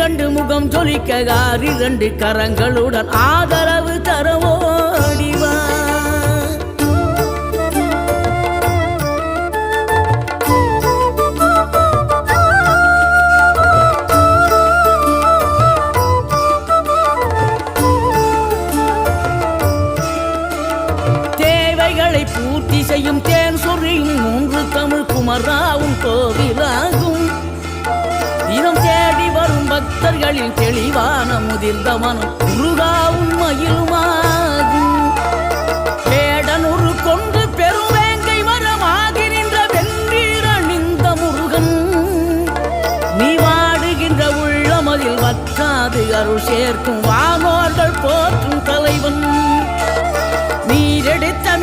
கண்டு முகம் ஜொலிக்க 2 கரங்களுடன் ஆதரவு தரவோடிவா. தேவைகளை பூர்த்தி செய்யும் தேன் சொரியும் 3 தமிழ் குமராவும் கோவிலாகும். தினம் தேடி வரும் பக்தர்களின் தெளிவான முதிர்ந்த மனம் முருகாவும் மயிலுமாகும். வேடனூறு கொண்டு பெருவேங்கை மரமாகி நின்ற வென்றீரணிந்த முருகன், நீ வாடுகின்ற உள்ளமதில் வற்றாது அருள் சேர்க்கும் வானோர்கள் போற்றும் தலைவன். நீரெடுத்த